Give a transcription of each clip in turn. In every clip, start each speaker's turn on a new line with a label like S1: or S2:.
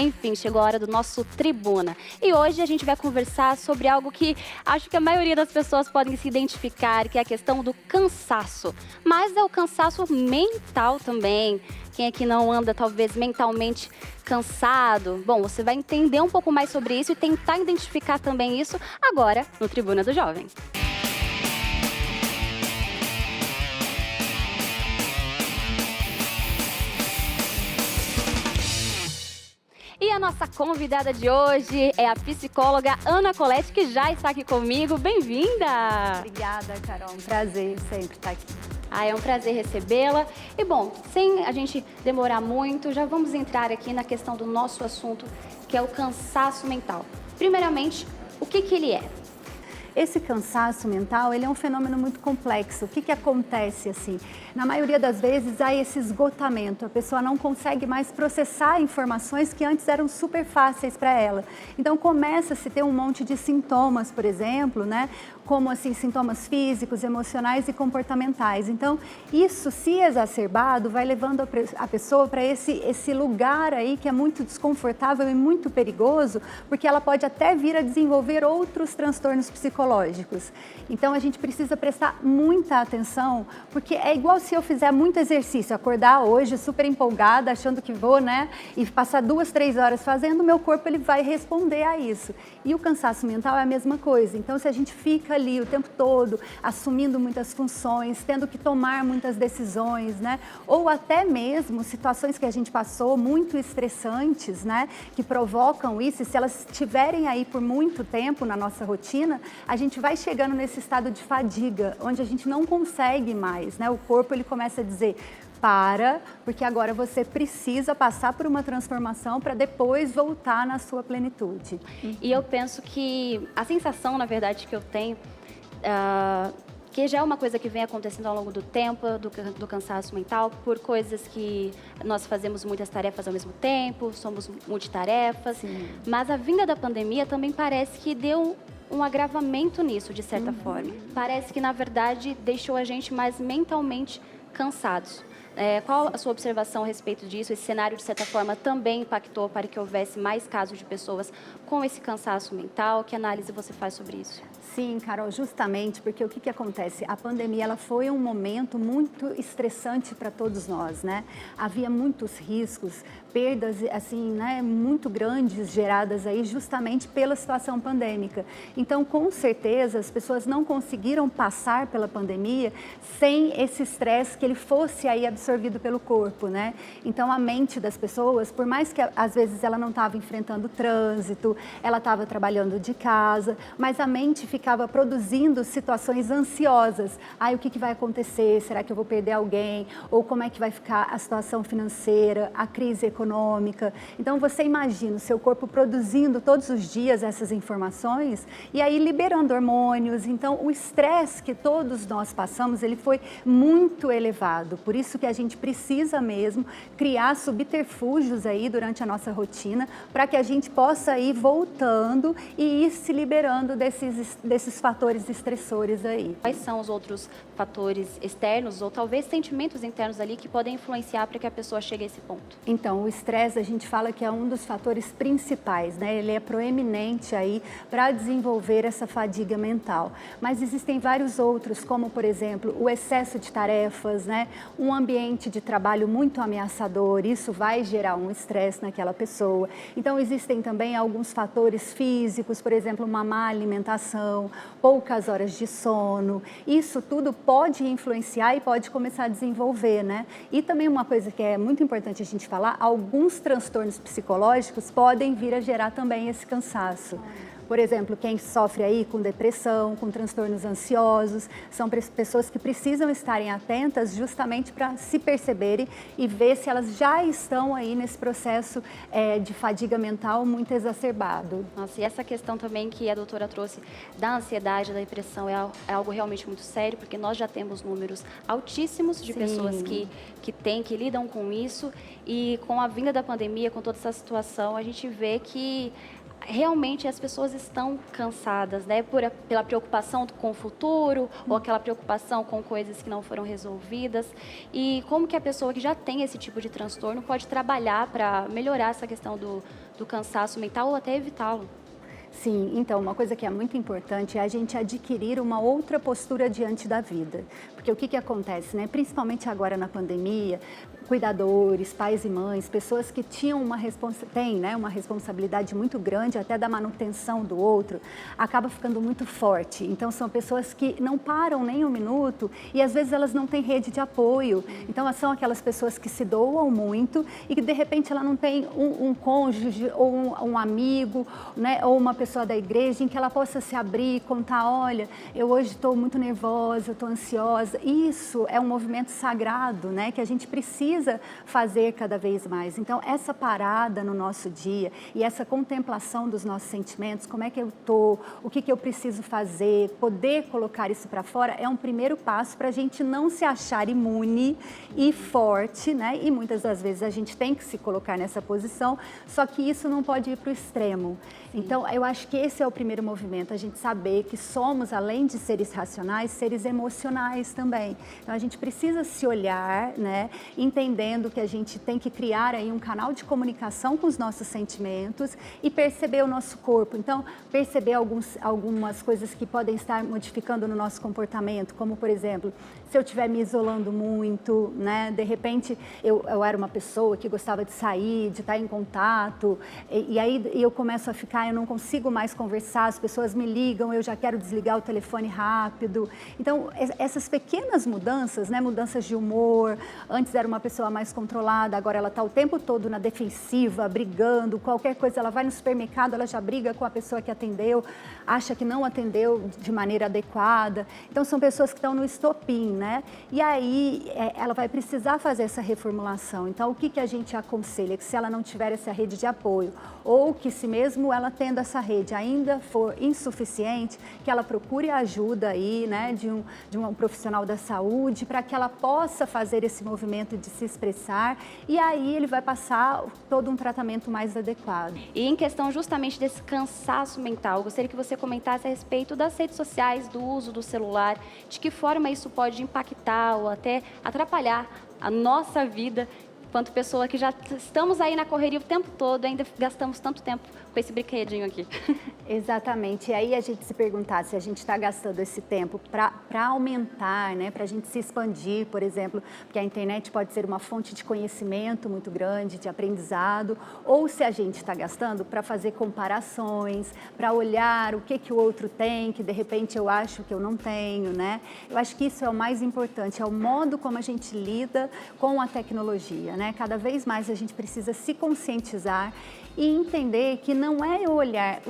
S1: Enfim, chegou a hora do nosso Tribuna. E hoje a gente vai conversar sobre algo que acho que a maioria das pessoas podem se identificar, que é a questão do cansaço. Mas é o cansaço mental também. Quem aqui não anda, talvez, mentalmente cansado? Bom, você vai entender um pouco mais sobre isso e tentar identificar também isso agora no Tribuna do Jovem. E a nossa convidada de hoje é a psicóloga Ana Colette, que já está aqui comigo. Bem-vinda!
S2: Obrigada, Carol. Um prazer sempre estar aqui.
S1: É um prazer recebê-la. E bom, sem a gente demorar muito, já vamos entrar aqui na questão do nosso assunto, que é o cansaço mental. Primeiramente, o que ele é?
S2: Esse cansaço mental, ele é um fenômeno muito complexo. O que acontece assim? Na maioria das vezes há esse esgotamento, a pessoa não consegue mais processar informações que antes eram super fáceis para ela. Então começa a se ter um monte de sintomas, por exemplo, né? Como assim, sintomas físicos, emocionais e comportamentais. Então isso, se exacerbado, vai levando a pessoa para esse lugar aí que é muito desconfortável e muito perigoso, porque ela pode até vir a desenvolver outros transtornos psicológicos. Então a gente precisa prestar muita atenção, porque é igual se eu fizer muito exercício, acordar hoje super empolgada, achando que vou, né, e passar 2, 3 horas fazendo, o meu corpo ele vai responder a isso. E o cansaço mental é a mesma coisa. Então se a gente fica ali o tempo todo assumindo muitas funções, tendo que tomar muitas decisões, né, ou até mesmo situações que a gente passou muito estressantes, né, que provocam isso, e se elas estiverem aí por muito tempo na nossa rotina, a gente vai chegando nesse estado de fadiga, onde a gente não consegue mais, né? O corpo ele começa a dizer, para, porque agora você precisa passar por uma transformação para depois voltar na sua plenitude.
S1: E eu penso que a sensação, na verdade, que eu tenho, que já é uma coisa que vem acontecendo ao longo do tempo, do cansaço mental, por coisas que nós fazemos muitas tarefas ao mesmo tempo, somos multitarefas. Sim. Mas a vinda da pandemia também parece que deu um agravamento nisso, de certa forma. Parece que, na verdade, deixou a gente mais mentalmente cansados. Qual a sua observação a respeito disso? Esse cenário, de certa forma, também impactou para que houvesse mais casos de pessoas com esse cansaço mental? Que análise você faz sobre isso?
S2: Sim, Carol, justamente porque o que acontece? A pandemia ela foi um momento muito estressante para todos nós, né? Havia muitos riscos, perdas assim, né, muito grandes geradas aí justamente pela situação pandêmica. Então, com certeza, as pessoas não conseguiram passar pela pandemia sem esse estresse que ele fosse aí absorvido pelo corpo, né? Então, a mente das pessoas, por mais que às vezes ela não estava enfrentando trânsito, ela estava trabalhando de casa, mas a mente ficava produzindo situações ansiosas. Ai, o que vai acontecer? Será que eu vou perder alguém? Ou como é que vai ficar a situação financeira, a crise econômica? Então você imagina o seu corpo produzindo todos os dias essas informações e aí liberando hormônios. Então o estresse que todos nós passamos, ele foi muito elevado. Por isso que a gente precisa mesmo criar subterfúgios aí durante a nossa rotina para que a gente possa ir voltando e ir se liberando desses fatores estressores aí.
S1: Quais são os outros fatores externos ou talvez sentimentos internos ali que podem influenciar para que a pessoa chegue a esse ponto?
S2: Então, o estresse a gente fala que é um dos fatores principais, né? Ele é proeminente aí para desenvolver essa fadiga mental. Mas existem vários outros, como por exemplo, o excesso de tarefas, né? Um ambiente de trabalho muito ameaçador, isso vai gerar um estresse naquela pessoa. Então, existem também alguns fatores físicos, por exemplo, uma má alimentação, poucas horas de sono, isso tudo pode influenciar e pode começar a desenvolver, né? E também uma coisa que é muito importante a gente falar, alguns transtornos psicológicos podem vir a gerar também esse cansaço. Por exemplo, quem sofre aí com depressão, com transtornos ansiosos, são pessoas que precisam estarem atentas justamente para se perceberem e ver se elas já estão aí nesse processo de fadiga mental muito exacerbado.
S1: Nossa, e essa questão também que a doutora trouxe da ansiedade, da depressão, é algo realmente muito sério, porque nós já temos números altíssimos de pessoas que lidam com isso, e com a vinda da pandemia, com toda essa situação, a gente vê que realmente as pessoas estão cansadas, né? Pela preocupação com o futuro, ou aquela preocupação com coisas que não foram resolvidas. E como que a pessoa que já tem esse tipo de transtorno pode trabalhar para melhorar essa questão do cansaço mental ou até evitá-lo?
S2: Sim, então uma coisa que é muito importante é a gente adquirir uma outra postura diante da vida. Porque o que acontece, né? Principalmente agora na pandemia, cuidadores, pais e mães, pessoas que tinham têm, né, uma responsabilidade muito grande até da manutenção do outro, acaba ficando muito forte. Então são pessoas que não param nem um minuto e às vezes elas não têm rede de apoio. Então são aquelas pessoas que se doam muito e que de repente ela não tem um cônjuge ou um amigo, né, ou uma pessoa da igreja em que ela possa se abrir e contar, olha, eu hoje estou muito nervosa, estou ansiosa. Isso é um movimento sagrado, né, que a gente precisa fazer cada vez mais. Então, essa parada no nosso dia e essa contemplação dos nossos sentimentos, como é que eu estou, o que eu preciso fazer, poder colocar isso para fora, é um primeiro passo para a gente não se achar imune e forte, né? E muitas das vezes a gente tem que se colocar nessa posição, só que isso não pode ir para o extremo. Então, eu acho que esse é o primeiro movimento, a gente saber que somos, além de seres racionais, seres emocionais também. Então, a gente precisa se olhar, né, entendendo que a gente tem que criar aí um canal de comunicação com os nossos sentimentos e perceber o nosso corpo. Então, perceber algumas coisas que podem estar modificando no nosso comportamento, como, por exemplo, se eu estiver me isolando muito, né, de repente eu era uma pessoa que gostava de sair, de estar em contato, e aí eu começo a ficar, eu não consigo mais conversar, as pessoas me ligam, eu já quero desligar o telefone rápido. Então, essas pequenas mudanças, né, mudanças de humor, antes era uma pessoa mais controlada, agora ela está o tempo todo na defensiva, brigando, qualquer coisa, ela vai no supermercado, ela já briga com a pessoa que atendeu, acha que não atendeu de maneira adequada. Então, são pessoas que estão no estopim, né? E aí, ela vai precisar fazer essa reformulação. Então, o que a gente aconselha? Que se ela não tiver essa rede de apoio, ou que se mesmo ela tendo essa rede ainda for insuficiente, que ela procure ajuda aí, né, de um profissional da saúde, para que ela possa fazer esse movimento de se expressar, e aí ele vai passar todo um tratamento mais adequado.
S1: E em questão justamente desse cansaço mental, eu gostaria que você comentasse a respeito das redes sociais, do uso do celular, de que forma isso pode impactar ou até atrapalhar a nossa vida, enquanto pessoa que já estamos aí na correria o tempo todo, ainda gastamos tanto tempo com esse brinquedinho aqui.
S2: Exatamente, e aí a gente se perguntar se a gente está gastando esse tempo para aumentar, né, para a gente se expandir, por exemplo, porque a internet pode ser uma fonte de conhecimento muito grande, de aprendizado, ou se a gente está gastando para fazer comparações, para olhar o que o outro tem, que de repente eu acho que eu não tenho, né? Eu acho que isso é o mais importante, é o modo como a gente lida com a tecnologia, né? Cada vez mais a gente precisa se conscientizar e entender que não é eu olhar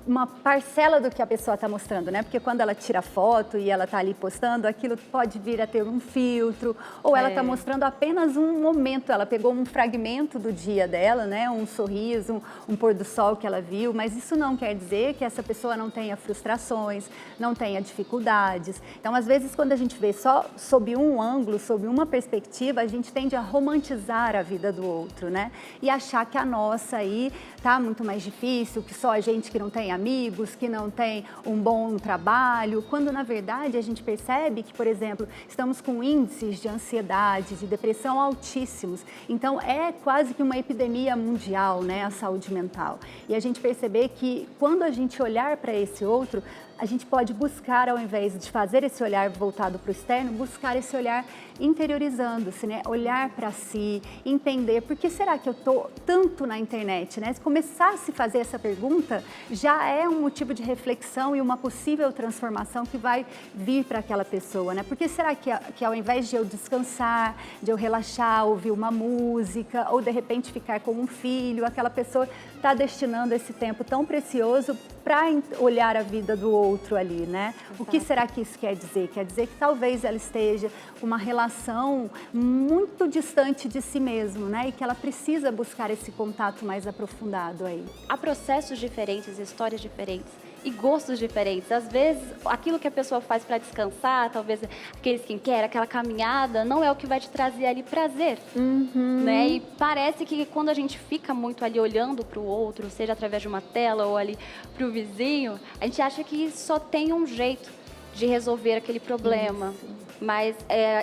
S2: uma parcela do que a pessoa está mostrando, né? Porque quando ela tira foto e ela está ali postando, aquilo pode vir a ter um filtro, ou ela está mostrando apenas um momento, ela pegou um fragmento do dia dela, né? Um sorriso, um pôr do sol que ela viu, mas isso não quer dizer que essa pessoa não tenha frustrações, não tenha dificuldades. Então, às vezes, quando a gente vê só sob um ângulo, sob uma perspectiva, a gente tende a romantizar a vida do outro, né? E achar que a nossa aí tá muito mais difícil, que só a gente que não tem amigos, que não tem um bom trabalho, quando na verdade a gente percebe que, por exemplo, estamos com índices de ansiedade, de depressão altíssimos. Então é quase que uma epidemia mundial, né, a saúde mental. E a gente perceber que quando a gente olhar para esse outro, a gente pode buscar, ao invés de fazer esse olhar voltado para o externo, buscar esse olhar interiorizando-se, né? Olhar para si, entender por que será que eu estou tanto na internet, né? Se começar a se fazer essa pergunta, já é um motivo de reflexão e uma possível transformação que vai vir para aquela pessoa, né? Por que será que ao invés de eu descansar, de eu relaxar, ouvir uma música ou de repente ficar com um filho, aquela pessoa está destinando esse tempo tão precioso para olhar a vida do outro ali, né? O que será que isso quer dizer? Quer dizer que talvez ela esteja com uma relação muito distante de si mesmo, né? E que ela precisa buscar esse contato mais aprofundado aí.
S1: Há processos diferentes, histórias diferentes e gostos diferentes. Às vezes, aquilo que a pessoa faz para descansar, talvez aquele skincare, aquela caminhada, não é o que vai te trazer ali prazer, né? E parece que quando a gente fica muito ali olhando para o outro, seja através de uma tela ou ali para o vizinho, a gente acha que só tem um jeito de resolver aquele problema. Mas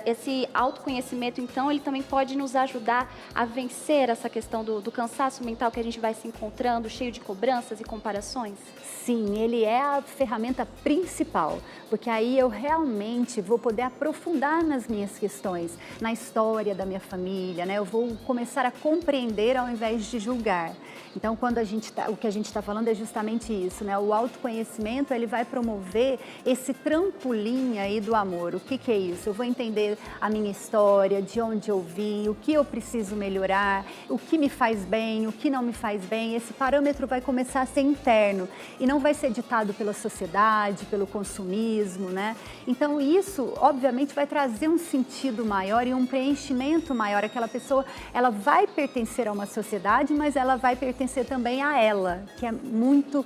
S1: esse autoconhecimento, então, ele também pode nos ajudar a vencer essa questão do cansaço mental que a gente vai se encontrando, cheio de cobranças e comparações?
S2: Sim, ele é a ferramenta principal, porque aí eu realmente vou poder aprofundar nas minhas questões, na história da minha família, né? Eu vou começar a compreender ao invés de julgar. Então, quando o que a gente está falando é justamente isso, né? O autoconhecimento, ele vai promover esse trampolim aí do amor. O que é isso? Eu vou entender a minha história, de onde eu vim, o que eu preciso melhorar, o que me faz bem, o que não me faz bem. Esse parâmetro vai começar a ser interno e não vai ser ditado pela sociedade, pelo consumismo, né? Então, isso, obviamente, vai trazer um sentido maior e um preenchimento maior. Aquela pessoa, ela vai pertencer a uma sociedade, mas ela vai pertencer também a ela, que é muito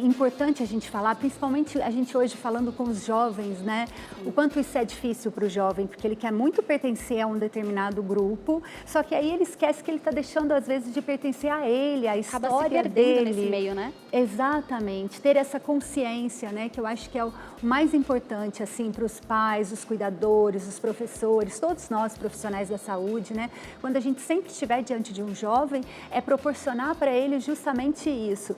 S2: importante a gente falar, principalmente a gente hoje falando com os jovens, né? O quanto isso é difícil para o jovem, porque ele quer muito pertencer a um determinado grupo, só que aí ele esquece que ele está deixando, às vezes, de pertencer a ele, a história
S1: acaba se perdendo
S2: dele.
S1: nesse meio, né?
S2: Exatamente, ter essa consciência, né, que eu acho que é o mais importante, assim, para os pais, os cuidadores, os professores, todos nós profissionais da saúde, né, quando a gente sempre estiver diante de um jovem, é proporcionar para ele justamente isso,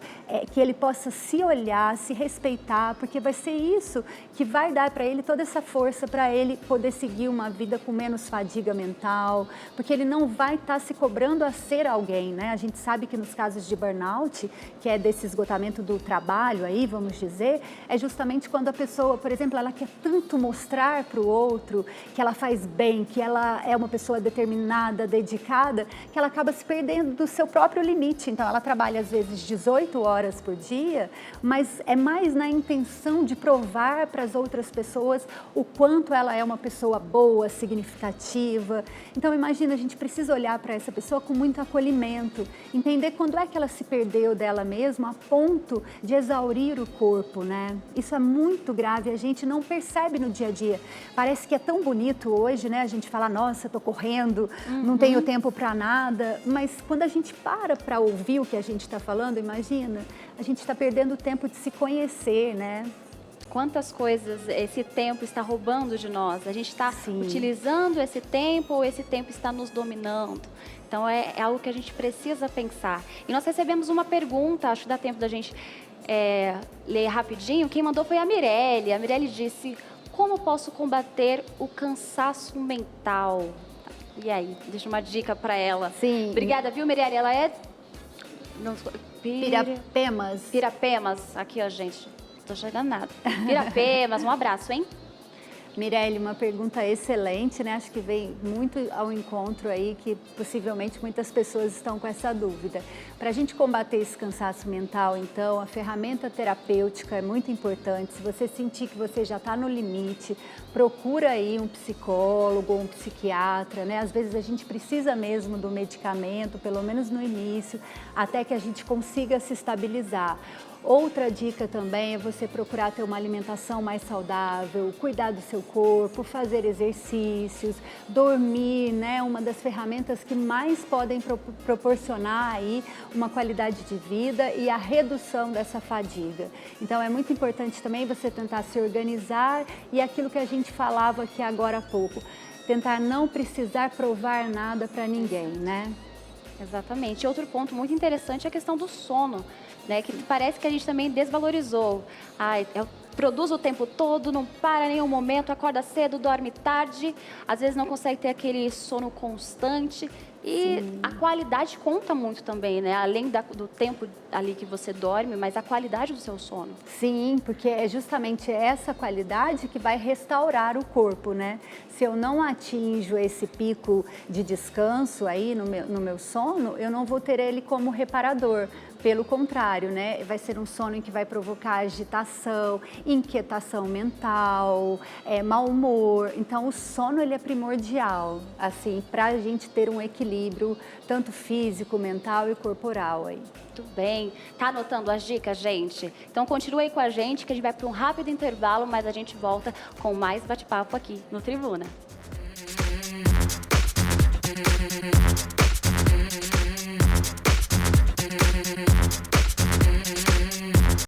S2: que ele possa se olhar, se respeitar, porque vai ser isso que vai dar para ele toda essa força para ele poder seguir uma vida com menos fadiga mental, porque ele não vai estar se cobrando a ser alguém, né? A gente sabe que nos casos de burnout, que é desse esgotamento do trabalho aí, vamos dizer, é justamente quando a pessoa, por exemplo, ela quer tanto mostrar para o outro que ela faz bem, que ela é uma pessoa determinada, dedicada, que ela acaba se perdendo do seu próprio limite. Então, ela trabalha às vezes 18 horas por dia, mas é mais na intenção de provar para as outras pessoas o quanto ela é uma pessoa boa, significativa. Então, imagina, a gente precisa olhar para essa pessoa com muito acolhimento, entender quando é que ela se perdeu dela mesma a ponto de exaurir o corpo, né? Isso é muito grave, a gente não percebe no dia a dia. Parece que é tão bonito hoje, né? A gente fala, nossa, tô correndo, não tenho tempo para nada, mas quando a gente para ouvir o que a gente está falando, imagina, a gente está perdendo o tempo de se conhecer, né?
S1: Quantas coisas esse tempo está roubando de nós? A gente está utilizando esse tempo ou esse tempo está nos dominando? Então, é algo que a gente precisa pensar. E nós recebemos uma pergunta, acho que dá tempo da gente ler rapidinho. Quem mandou foi a Mirelle. A Mirelle disse, como posso combater o cansaço mental? E aí, deixa uma dica para ela.
S2: Sim.
S1: Obrigada, viu, Mirelle? Ela é...
S2: Pirapemas.
S1: Pirapemas. Aqui, ó, gente. Tô chegando nada. Pirapemas, um abraço, hein?
S2: Mirelle, uma pergunta excelente, né? Acho que vem muito ao encontro aí, que possivelmente muitas pessoas estão com essa dúvida. Para a gente combater esse cansaço mental, então, a ferramenta terapêutica é muito importante. Se você sentir que você já está no limite, procura aí um psicólogo ou um psiquiatra, né? Às vezes a gente precisa mesmo do medicamento, pelo menos no início, até que a gente consiga se estabilizar. Outra dica também é você procurar ter uma alimentação mais saudável, cuidar do seu corpo, fazer exercícios, dormir, né? Uma das ferramentas que mais podem proporcionar aí uma qualidade de vida e a redução dessa fadiga. Então, é muito importante também você tentar se organizar e aquilo que a gente falava aqui agora há pouco, tentar não precisar provar nada para ninguém, né?
S1: Exatamente. E outro ponto muito interessante é a questão do sono, né? Que parece que a gente também desvalorizou. Produz o tempo todo, não para nenhum momento, acorda cedo, dorme tarde, às vezes não consegue ter aquele sono constante. E a qualidade conta muito também, né? Além do tempo ali que você dorme, mas a qualidade do seu sono.
S2: Sim, porque é justamente essa qualidade que vai restaurar o corpo, né? Se eu não atinjo esse pico de descanso aí no meu sono, eu não vou ter ele como reparador. Pelo contrário, né? Vai ser um sono em que vai provocar agitação, inquietação mental, mau humor. Então, o sono ele é primordial, assim, para a gente ter um equilíbrio tanto físico, mental e corporal aí.
S1: Muito bem. Tá anotando as dicas, gente? Então continue aí com a gente que a gente vai para um rápido intervalo, mas a gente volta com mais bate-papo aqui no Tribuna.